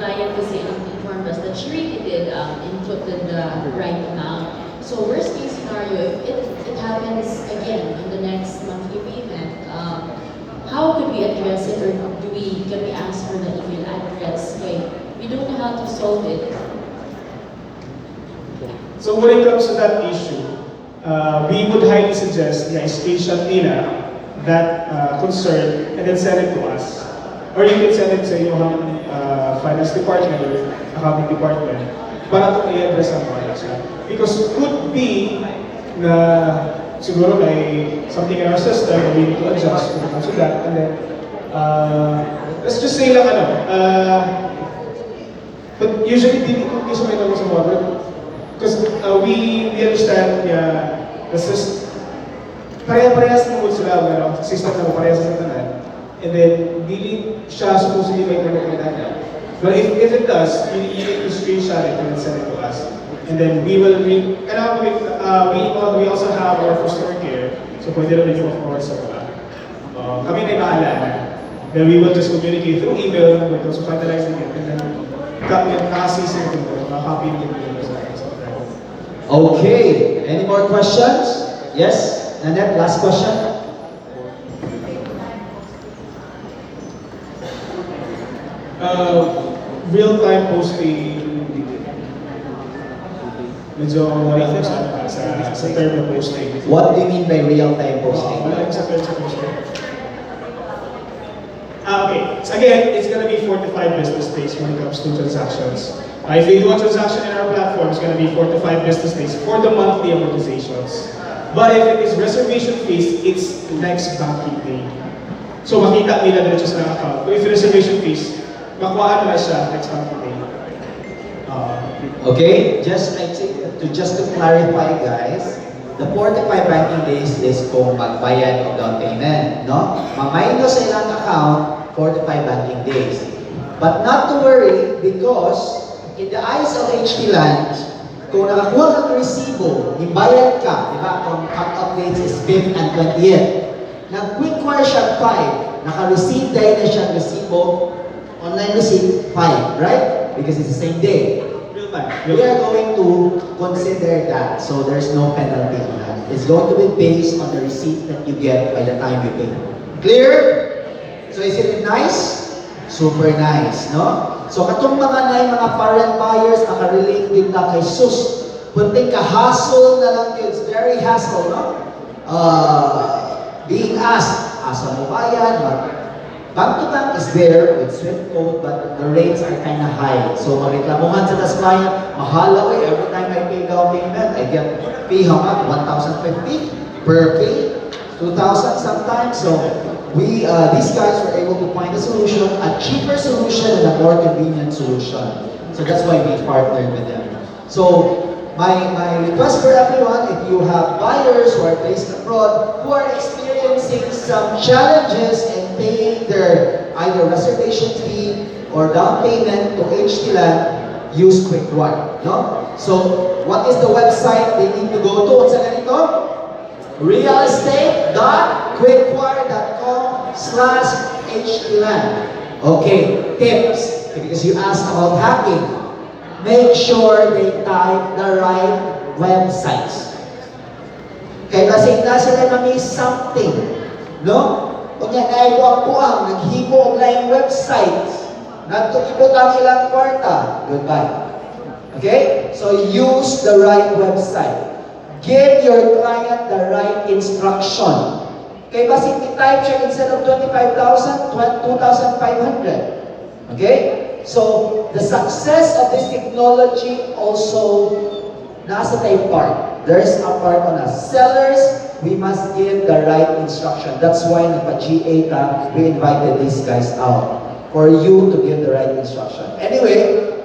client kasi informed us that she really did input the right amount. So worst case scenario, if it happens again on the next monthly payment, how could we address it, or can we ask for the email address? Okay, we don't know how to solve it. So when it comes to that issue, we would highly suggest na screenshot nila that concern and then send it to us. Or you can send it sa inyong finance department or accounting department para ito i-address ang mga siya. Because could be na siguro may something in our system that we need to adjust when it comes to that. And then, let's just say lang but usually hindi siya may naman sa mga. Because we understand the system, parehas naman sila, system na parehas sa tanan. And then, hindi siya supposedly may pinagkailangan. But if it does, you need to screenshot it and then send it to us. And then we also have our customer care, so pwede rin yung forward sa mga. Kami na bahala. Then we will just communicate through email, we'll also finalizing it, and then nakasising ito, makakopy nito. Okay, any more questions? Yes, Nanette, last question. Real-time posting, medyo wala ko sa term na posting. What do you mean by real-time posting? Wala ko sa term sa posting. Okay, so again, it's gonna be 4 to 5 business days when it comes to transactions. If you do a transaction in our platform, it's going to be 4 to 5 business days for the monthly amortizations. But if it is reservation fees, it's next banking day. So makita nila diretso sa account. If reservation fees, makuha na siya next banking day. Okay, just to clarify, guys, the 4 to 5 banking days is kung magbayad of down payment, no? Mamayno sa ilang account 4 to 5 banking days. But not to worry, because in the eyes of HT Land, kung nakakuha kang resibo, ibayad ka, di ba? Kung cut-off dates is 5th and 20th. Nag-quick-wire siya 5, naka-receive dahil na siya resibo, online receipt 5, right? Because it's the same day. We are going to consider that, so there's no penalty on that. It's going to be based on the receipt that you get by the time you pay. Clear? So is it nice? Super nice, no? So katong mga foreign buyers, nakarelate din na kay Sus. Punting ka-hassle na lang yun. It's very hassle, no? Being asked, asa mo bayad? Bank to bank is there with Swift code, but the rates are kind of high. So magreklamuhan sa tas client, mahal ako every time I pay down payment, I get pay how much? 1,050 per pay, 2,000 sometimes. So these guys were able to find a solution, a cheaper solution and a more convenient solution. So that's why we partnered with them. So my request for everyone, if you have buyers who are based abroad, who are experiencing some challenges in paying their either reservation fee or down payment to HT Land, use Quick-Wire, no? So what is the website they need to go to? What's that ganito? realestate.quickWire.com/HTLand. Okay, tips, because you asked about hacking. Make sure they type the right websites. Kaya kasi na sila na-miss something, no? Kung yan ay buang-buang, naghibo og laing websites, nagtukibot ang ilang kwarta, goodbye. Okay? So use the right website. Give your client the right instruction. Kaya basi i-type siya instead of 25,000, 2,500. Okay? So, the success of this technology also nasa tayo part. There's a part on us. Sellers, we must give the right instruction. That's why nagpa-GA ta, we invited these guys out for you to give the right instruction. Anyway,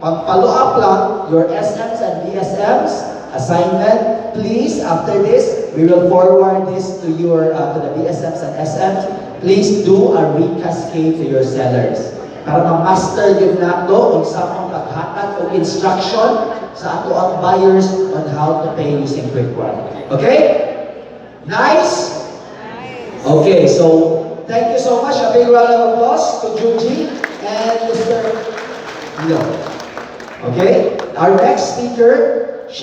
pang-follow up lang, your SMs and DSMs, assignment, please, after this, we will forward this to to the DSMs and SMs. Please do a recascade to your sellers. Para ma-master din nato kung sa akong paghatag o instruction sa ato ang buyers on how to pay using Quick-Wire. Okay? Nice? Okay, so thank you so much. A big round of applause to Juji and Mr. No. Okay? Our next speaker